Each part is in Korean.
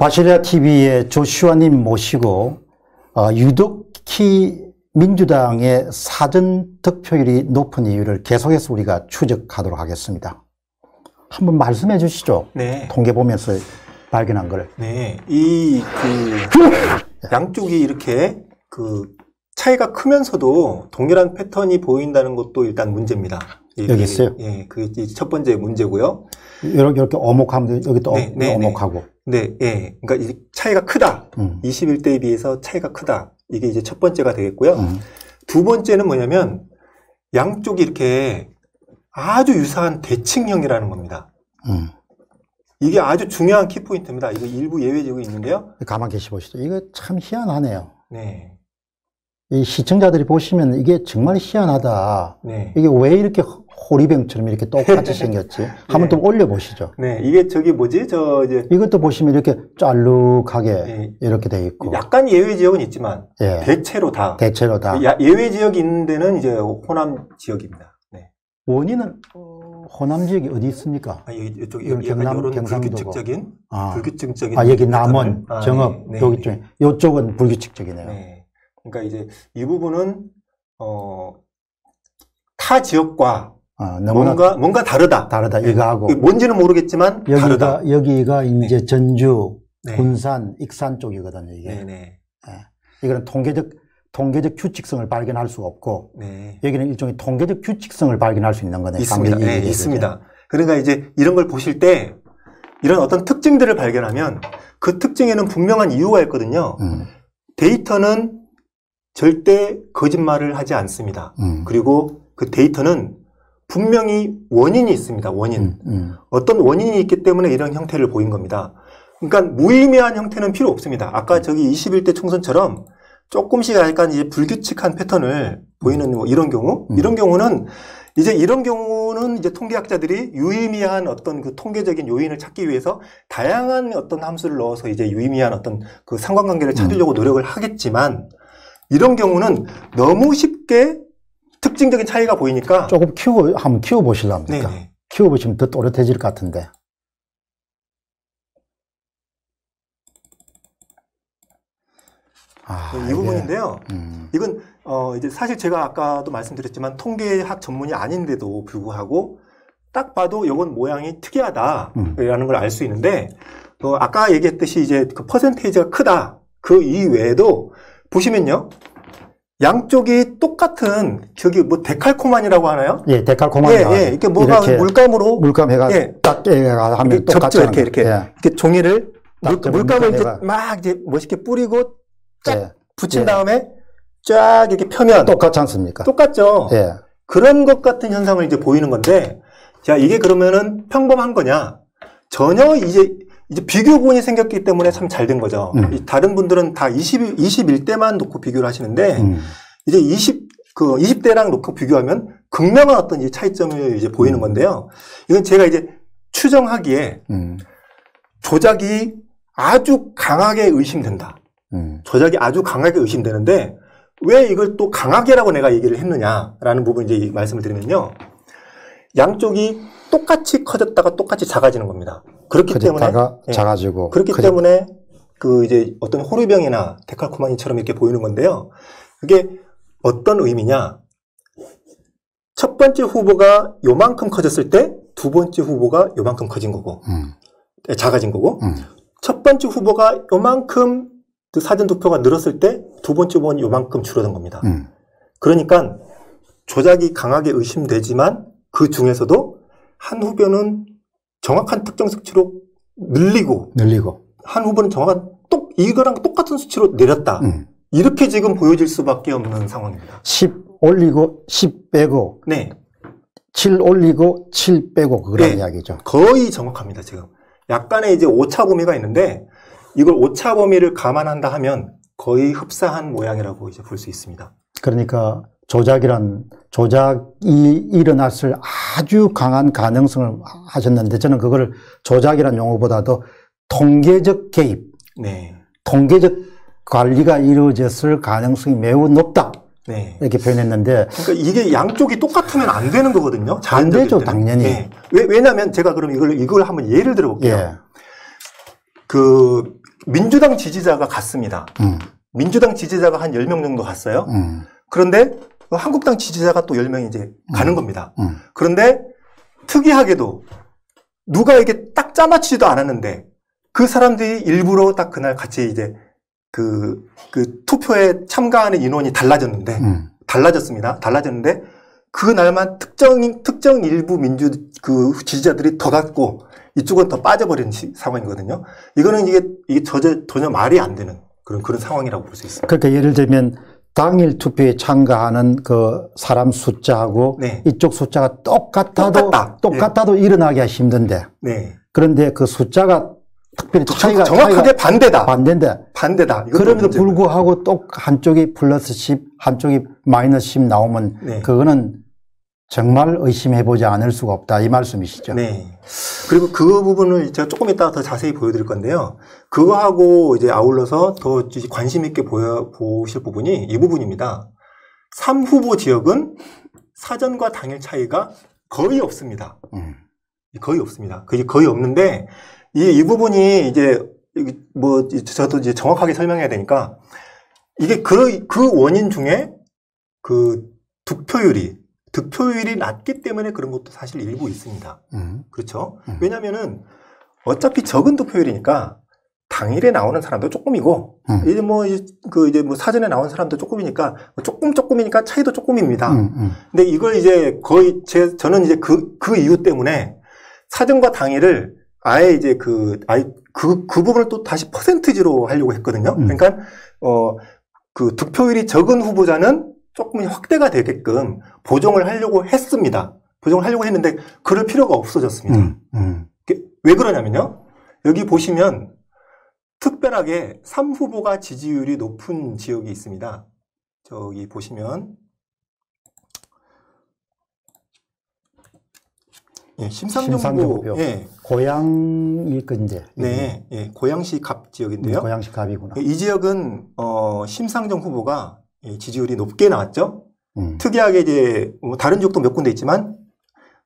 바시리아 TV의 조슈아님 모시고 유독히 민주당의 사전 득표율이 높은 이유를 계속해서 우리가 추적하도록 하겠습니다. 한번 말씀해 주시죠. 네. 통계 보면서 발견한 걸. 네. 양쪽이 이렇게 차이가 크면서도 동일한 패턴이 보인다는 것도 일단 문제입니다. 여기 있어요? 예, 그게 첫 번째 문제고요. 이렇게 오목하면 여기 또 네, 오목하고. 네, 예. 그러니까 이 차이가 크다. 21대에 비해서 차이가 크다. 이게 이제 첫 번째가 되겠고요. 두 번째는 뭐냐면 양쪽이 이렇게 아주 유사한 대칭형이라는 겁니다. 이게 아주 중요한 키포인트입니다. 이거 일부 예외 지역이 있는데요. 가만 계시 보시죠. 이거 참 희한하네요. 네. 이 시청자들이 보시면 이게 정말 희한하다. 네. 이게 왜 이렇게 호리병처럼 이렇게 똑같이 생겼지? 한번 또 올려보시죠. 네. 이게 뭐지? 이것도 보시면 이렇게 짤룩하게 네. 이렇게 돼 있고. 약간 예외 지역은 있지만. 예. 대체로 다. 예외 지역이 있는 데는 이제 호남 지역입니다. 네. 원인은 호남 지역이 어디 있습니까? 여기 경상도고. 불규칙적인. 여기 남원, 정읍, 네. 여기 쪽에. 이쪽은 불규칙적이네요. 네. 그러니까 이제 이 부분은 타 지역과 뭔가 다르다. 네. 이거하고. 뭔지는 모르겠지만 다르다. 여기가 이제 네. 전주, 네. 군산, 익산 쪽이거든요. 이게. 네네. 네. 이거는 통계적 규칙성을 발견할 수가 없고, 네. 여기는 일종의 통계적 규칙성을 발견할 수 있는 거네요. 있습니다. 네, 있습니다. 그러니까 이제 이런 걸 보실 때 이런 어떤 특징들을 발견하면 그 특징에는 분명한 이유가 있거든요. 데이터는 절대 거짓말을 하지 않습니다. 그리고 그 데이터는 분명히 원인이 있습니다. 원인. 어떤 원인이 있기 때문에 이런 형태를 보인 겁니다. 그러니까 무의미한 형태는 필요 없습니다. 아까 저기 21대 총선처럼 조금씩 약간 이제 불규칙한 패턴을 보이는 이런 경우는 이제 통계학자들이 유의미한 어떤 그 통계적인 요인을 찾기 위해서 다양한 어떤 함수를 넣어서 이제 유의미한 어떤 그 상관관계를 찾으려고 노력을 하겠지만 이런 경우는 너무 쉽게 특징적인 차이가 보이니까 조금 한번 키워보실랍니까? 네네. 키워보시면 더 또렷해질 것 같은데. 이 부분인데요. 이건 이제 사실 제가 아까도 말씀드렸지만 통계학 전문이 아닌데도 불구하고 딱 봐도 이건 모양이 특이하다라는 걸 알 수 있는데 아까 얘기했듯이 이제 그 퍼센테이지가 크다. 그 이외에도 보시면요. 양쪽이 똑같은 저기 데칼코만이라고 하나요? 예, 데칼코만. 예, 이렇게 물감으로 물감해가 예, 딱 하면 똑같이 이렇게 종이를 물감을 이제 막 이제 멋있게 뿌리고 쫙 붙인 다음에 쫙 이렇게 펴면 똑같지 않습니까? 똑같죠. 예. 그런 것 같은 현상을 이제 보이는 건데, 자 이게 그러면은 평범한 거냐? 전혀 이제 비교군이 생겼기 때문에 참 잘 된 거죠. 다른 분들은 다 21대만 놓고 비교를 하시는데, 이제 20대랑 놓고 비교하면 극명한 어떤 차이점을 이제 보이는 건데요. 이건 제가 이제 추정하기에 조작이 아주 강하게 의심된다. 조작이 아주 강하게 의심되는데, 왜 이걸 또 강하게라고 내가 얘기를 했느냐라는 부분 이제 말씀을 드리면요. 양쪽이 똑같이 커졌다가 똑같이 작아지는 겁니다. 그렇기 때문에 작아지고 그렇기 때문에 그 이제 어떤 호르병이나 데칼코마니처럼 이렇게 보이는 건데요. 그게 어떤 의미냐? 첫 번째 후보가 요만큼 커졌을 때 두 번째 후보가 요만큼 커진 거고 작아진 거고 첫 번째 후보가 요만큼 그 사전 투표가 늘었을 때 두 번째 후보는 요만큼 줄어든 겁니다. 그러니까 조작이 강하게 의심되지만 그 중에서도 한 후보는 정확한 특정 수치로 늘리고 한 후보는 정확한 이거랑 똑같은 수치로 내렸다. 이렇게 지금 보여질 수밖에 없는 상황입니다. 10 올리고 10 빼고 네. 7 올리고 7 빼고 그런 네. 이야기죠. 거의 정확합니다. 지금 약간의 이제 오차 범위가 있는데 이걸 오차 범위를 감안한다 하면 거의 흡사한 모양이라고 이제 볼 수 있습니다. 그러니까 조작이 일어났을 아주 강한 가능성을 하셨는데 저는 그걸 조작이라는 용어보다도 통계적 개입, 네. 통계적 관리가 이루어졌을 가능성이 매우 높다. 네. 이렇게 표현했는데. 그러니까 이게 양쪽이 똑같으면 안 되는 거거든요. 안 되죠, 당연히. 네. 왜냐면 제가 그럼 이걸 한번 예를 들어볼게요. 예. 민주당 지지자가 갔습니다. 민주당 지지자가 한 10명 정도 갔어요. 그런데 한국당 지지자가 또 10명이 이제 가는 겁니다. 그런데 특이하게도 누가 이게 딱 짜맞추지도 않았는데 그 사람들이 일부러 딱 그날 같이 이제 그 투표에 참가하는 인원이 달라졌습니다. 달라졌는데 그날만 특정 일부 그 지지자들이 더 갔고 이쪽은 더 빠져버린 상황이거든요. 이거는 이게 전혀 말이 안 되는 그런 상황이라고 볼 수 있습니다. 그러니까 예를 들면 당일 투표에 참가하는 그 사람 숫자하고 네. 이쪽 숫자가 똑같아도 예. 일어나기가 힘든데. 네. 그런데 그 숫자가 특별히 정확하게 반대다. 반대다. 그럼에도 불구하고 또 한쪽이 플러스 10, 한쪽이 마이너스 10 나오면 네. 그거는 정말 의심해보지 않을 수가 없다. 이 말씀이시죠. 네. 그리고 그 부분을 제가 조금 이따가 더 자세히 보여드릴 건데요. 그거하고 이제 아울러서 더 관심 있게 보실 부분이 이 부분입니다. 3후보 지역은 사전과 당일 차이가 거의 없습니다. 거의 없습니다. 거의 없는데 이 부분이 이제 뭐 저도 이제 정확하게 설명해야 되니까 이게 그 원인 중에 그 득표율이 낮기 때문에 그런 것도 사실 일부 있습니다. 그렇죠? 왜냐면은 어차피 적은 득표율이니까 당일에 나오는 사람도 조금이고, 이제 뭐 사전에 나온 사람도 조금이니까, 조금이니까 차이도 조금입니다. 근데 이걸 이제 저는 이제 그 이유 때문에 사전과 당일을 아예 이제 그 부분을 또 다시 퍼센티지로 하려고 했거든요. 그러니까, 그 득표율이 적은 후보자는 조금 확대가 되게끔 보정을 하려고 했습니다. 보정을 하려고 했는데 그럴 필요가 없어졌습니다. 왜 그러냐면요. 여기 보시면 특별하게 3후보가 지지율이 높은 지역이 있습니다. 저기 보시면 예, 심상정 후보. 예. 고양이 건데. 네, 예, 고양시 갑 지역인데요. 고양시 갑이구나. 이 지역은 심상정 후보가 지지율이 높게 나왔죠. 특이하게 이제 뭐 다른 지역도 몇 군데 있지만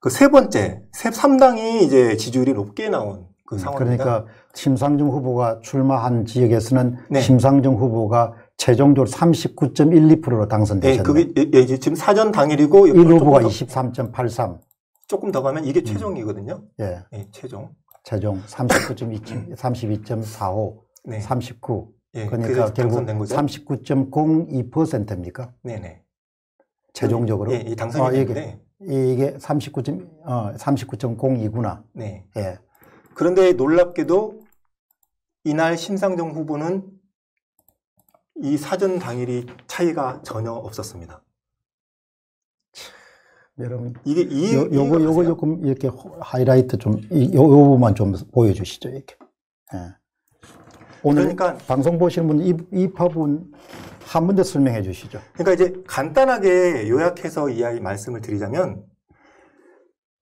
그 세 번째, 3당이 이제 지지율이 높게 나온 그 상황입니다. 그러니까 심상정 후보가 출마한 지역에서는 네. 심상정 후보가 최종적으로 39.12%로 당선되셨네요. 그게 지금 사전 당일이고 1 후보가 23.83. 조금 더 가면 이게 최종이거든요. 예. 최종 32.45, 네. 39. 예, 그러니까 결국 39.02%입니까? 네네. 최종적으로. 예, 이 당선이 됐는데 이게 39.02구나. 네. 예. 그런데 놀랍게도 이날 심상정 후보는 이 사전 당일이 차이가 전혀 없었습니다. 여러분, 이게 요거 조금 이렇게 하이라이트 요 부분만 좀 보여주시죠, 이렇게. 예. 오늘 그러니까 방송 보시는 분들 이 부분 한 번 더 설명해 주시죠. 그러니까 이제 간단하게 요약해서 말씀을 드리자면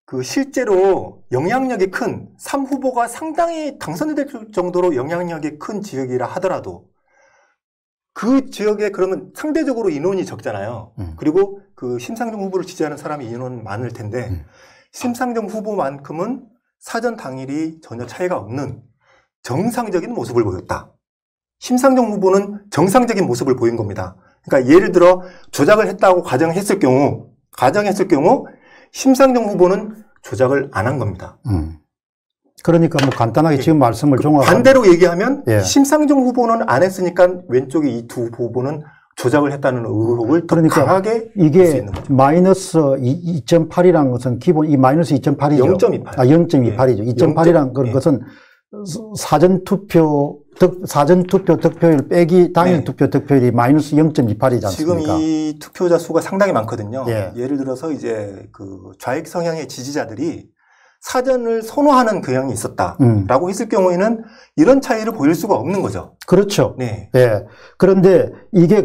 그 실제로 영향력이 큰 3후보가 상당히 당선될 정도로 영향력이 큰 지역이라 하더라도 그 지역에 그러면 상대적으로 인원이 적잖아요. 그리고 그 심상정 후보를 지지하는 사람이 인원 많을 텐데 심상정 후보만큼은 사전 당일이 전혀 차이가 없는 정상적인 모습을 보였다. 심상정 후보는 정상적인 모습을 보인 겁니다. 그러니까 예를 들어 조작을 했다고 가정했을 경우 심상정 후보는 조작을 안 한 겁니다. 그러니까 뭐 간단하게 지금 말씀을 종합하면 반대로 얘기하면 예. 심상정 후보는 안 했으니까 왼쪽에 이 두 후보는 조작을 했다는 의혹을 그러니까 강하게 이게 수 있는 거죠. 마이너스 2.8이라는 것은 기본 이 마이너스 2.8이죠. 0.28. 0.28이죠. 예. 2.8이라는 것은 사전투표 득표율 빼기 당일 네. 투표 득표율이 마이너스 0.28이지 않습니까? 지금 이 투표자 수가 상당히 많거든요. 예. 예를 들어서 이제 그 좌익 성향의 지지자들이 사전을 선호하는 경향이 있었다라고 했을 경우에는 이런 차이를 보일 수가 없는 거죠. 그렇죠. 네. 예. 그런데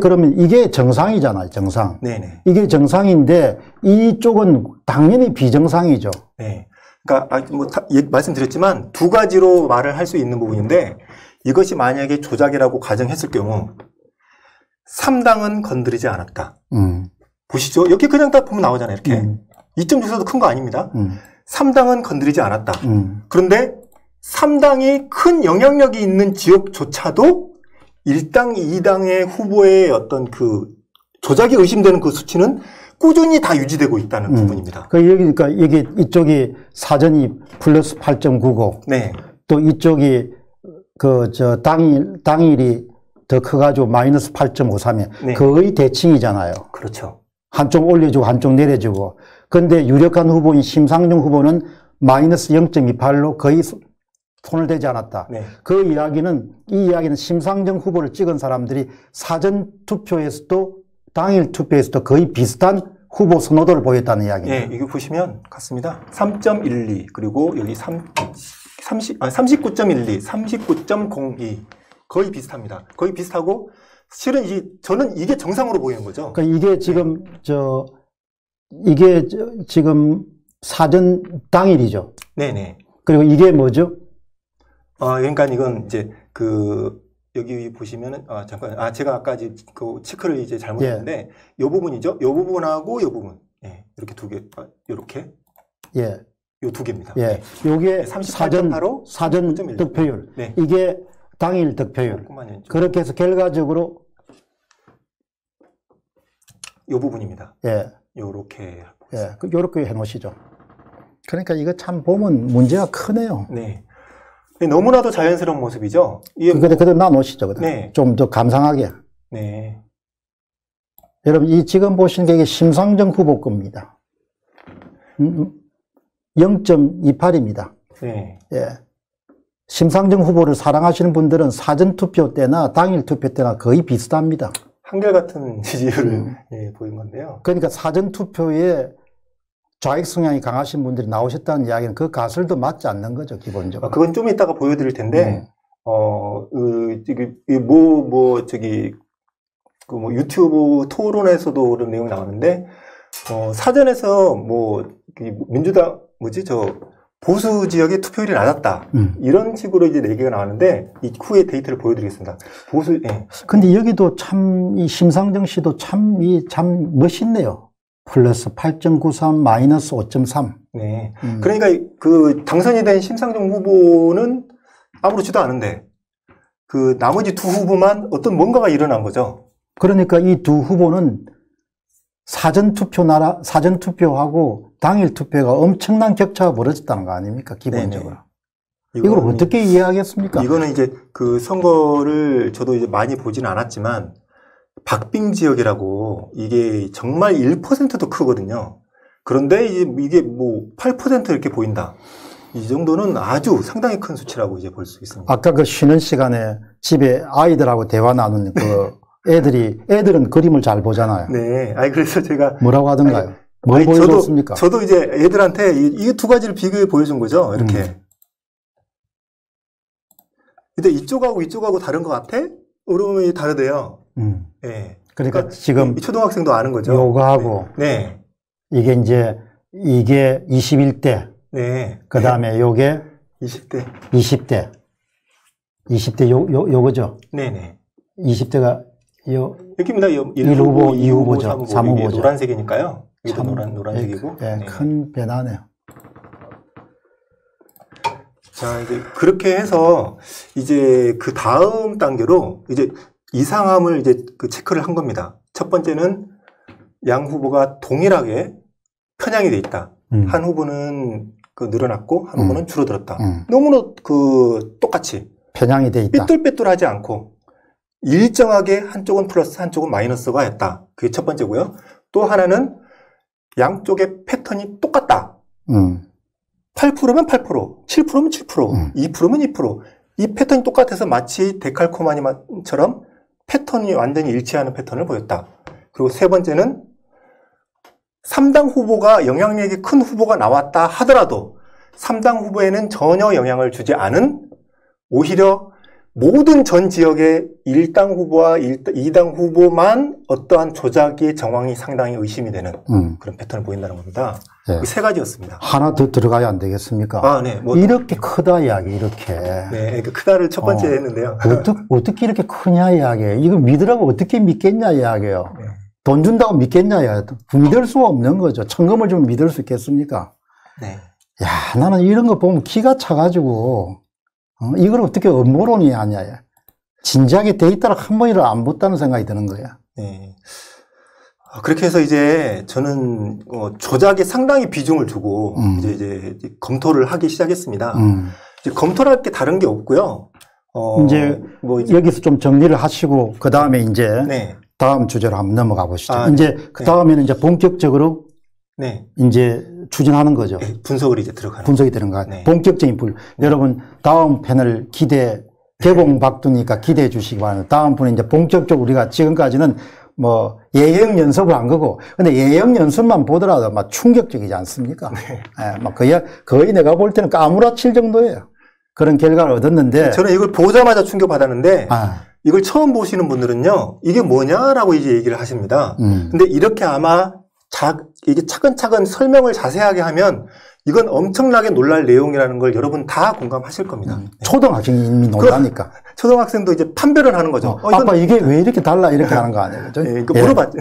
그러면 이게 정상이잖아요, 정상. 네네. 이게 정상인데 이쪽은 당연히 비정상이죠. 네. 그러니까 말씀드렸지만 두 가지로 말을 할 수 있는 부분인데 이것이 만약에 조작이라고 가정했을 경우 3당은 건드리지 않았다. 보시죠. 이렇게 그냥 딱 보면 나오잖아요. 이렇게. 2점 주소도 큰 거 아닙니다. 3당은 건드리지 않았다. 그런데 3당이 큰 영향력이 있는 지역조차도 1당, 2당의 후보의 어떤 그 조작이 의심되는 그 수치는 꾸준히 다 유지되고 있다는 부분입니다. 그러니까 이게 이쪽이 사전이 플러스 8.99. 네. 또 이쪽이 당일이 더 커가지고 마이너스 8.53이에요. 네. 거의 대칭이잖아요. 그렇죠. 한쪽 올려주고 한쪽 내려주고. 근데 유력한 후보인 심상정 후보는 마이너스 0.28로 거의 손을 대지 않았다. 네. 이 이야기는 심상정 후보를 찍은 사람들이 사전 투표에서도 당일 투표에서도 거의 비슷한 후보 선호도를 보였다는 이야기입니다. 네, 이거 보시면 같습니다. 3.12 그리고 여기 39.12, 39.02 거의 비슷합니다. 거의 비슷하고 실은 저는 이게 정상으로 보이는 거죠. 그러니까 이게 지금 이게 지금 사전 당일이죠. 네네. 그리고 이게 뭐죠? 그러니까 이건 이제 여기 보시면은 잠깐 제가 아까 그 체크를 이제 잘못했는데 이 부분이죠. 이 부분하고 이 부분. 예. 이렇게 두 개. 이렇게. 예. 요 두 개입니다. 예. 요게 사전 득표율. 네. 이게 당일 득표율. 그렇게 해서 결과적으로 요 부분입니다. 예. 요렇게. 예. 요렇게 해 놓으시죠. 그러니까 이거 참 보면 문제가 크네요. 네. 너무나도 자연스러운 모습이죠. 그대로 놔놓으시죠. 네. 좀 더 감상하게. 네. 여러분, 이 지금 보시는 게 이게 심상정 후보 겁니다. 0.28입니다. 네. 예. 심상정 후보를 사랑하시는 분들은 사전투표 때나 당일 투표 때나 거의 비슷합니다. 한결같은 지지율을 보인 건데요. 그러니까 사전투표에 좌익 성향이 강하신 분들이 나오셨다는 이야기는 그 가설도 맞지 않는 거죠, 기본적으로. 그건 좀 이따가 보여드릴 텐데, 유튜브 토론에서도 그런 내용이 나오는데, 사전에서 민주당, 보수 지역의 투표율이 낮았다. 이런 식으로 이제 얘기가 나왔는데, 이 후에 데이터를 보여드리겠습니다. 예. 근데 여기도 참, 이 심상정 씨도 참 멋있네요. 플러스 8.93, 마이너스 5.3. 네. 그러니까 당선이 된 심상정 후보는 아무렇지도 않은데, 나머지 두 후보만 어떤 뭔가가 일어난 거죠. 그러니까 이 두 후보는 사전투표하고 당일 투표가 엄청난 격차가 벌어졌다는 거 아닙니까? 기본적으로. 이걸 어떻게 이해하겠습니까? 이거는 이제 선거를 저도 이제 많이 보지는 않았지만, 박빙 지역이라고 이게 정말 1%도 크거든요. 그런데 이게 8% 이렇게 보인다. 이 정도는 아주 상당히 큰 수치라고 이제 볼 수 있습니다. 아까 쉬는 시간에 집에 아이들하고 대화 나누는 애들은 그림을 잘 보잖아요. 네. 그래서 제가. 뭐라고 하던가요? 뭘 보여줬습니까? 저도 이제 애들한테 이 두 가지를 비교해 보여준 거죠. 이렇게. 근데 이쪽하고 다른 것 같아? 그러면 다르대요. 네. 그러니까 지금 이 초등학생도 아는 거죠. 요거하고 네. 이게 21대. 네. 그 다음에 요게 20대. 20대 요거죠. 네네. 20대가 여기입니다. 1후보, 2후보죠. 3후보죠. 노란색이니까요. 이게 노란색이고. 네. 큰 변화네요. 자, 이제 그렇게 해서 이제 그 다음 단계로 이제 이상함을 이제 체크를 한 겁니다. 첫 번째는 양 후보가 동일하게 편향이 돼 있다. 한 후보는 늘어났고 한 후보는 줄어들었다. 너무나 똑같이 편향이 돼 있다. 삐뚤빼뚤하지 않고 일정하게 한쪽은 플러스 한쪽은 마이너스가 했다. 그게 첫 번째고요. 또 하나는 양쪽의 패턴이 똑같다. 8%면 8%, 7%면 7%, 2%면 2%. 이 패턴이 똑같아서 마치 데칼코마니처럼 패턴이 완전히 일치하는 패턴을 보였다. 그리고 세 번째는 3당 후보가 영향력이 큰 후보가 나왔다 하더라도 3당 후보에는 전혀 영향을 주지 않은 오히려 모든 전 지역의 1당 후보와 2당 후보만 어떠한 조작의 정황이 상당히 의심이 되는 그런 패턴을 보인다는 겁니다. 네. 세 가지였습니다. 하나 더 들어가야 안 되겠습니까? 네. 이렇게 크다 이야기 이렇게. 네, 크다를 첫 번째 했는데요. 어떻게 이렇게 크냐 이야기예요. 이거 믿으라고 어떻게 믿겠냐 이야기예요. 네. 돈 준다고 믿겠냐 이야기예요. 믿을 수가 없는 거죠. 천금을 주면 믿을 수 있겠습니까? 네. 야, 나는 이런 거 보면 기가 차가지고 이걸 어떻게 음모론이 하냐. 진작에 데이터를 한 번이라도 안 봤다는 생각이 드는 거야. 네. 그렇게 해서 이제 저는 조작에 상당히 비중을 두고 이제 검토를 하기 시작했습니다. 이제 검토를 할 게 다른 게 없고요. 이제 여기서 좀 정리를 하시고 그 다음에 이제 네. 다음 주제로 한번 넘어가 보시죠. 아, 이제 네. 그 다음에는 이제 본격적으로 네. 이제 추진하는 거죠. 네. 분석을 이제 들어가는 분석이 되는 거야. 네. 본격적인 여러분 다음 패널 개공 박두니까 기대해 주시기 바랍니다. 다음 분은 이제 본격적으로 우리가 지금까지는 뭐 예형 연습을 한 거고, 근데 예형 연습만 보더라도 막 충격적이지 않습니까? 네. 예, 막 거의 내가 볼 때는 까무라칠 정도예요. 그런 결과를 얻었는데. 저는 이걸 보자마자 충격받았는데, 아. 이걸 처음 보시는 분들은요, 이게 뭐냐라고 이제 얘기를 하십니다. 근데 이렇게 아마 이게 차근차근 설명을 자세하게 하면 이건 엄청나게 놀랄 내용이라는 걸 여러분 다 공감하실 겁니다. 네. 초등학생이 이미 놀라니까. 초등학생도 이제 판별을 하는 거죠. 아빠 이게 왜 이렇게 달라 이렇게 하는 거 아니에요? 그죠? 네, 물어봤죠.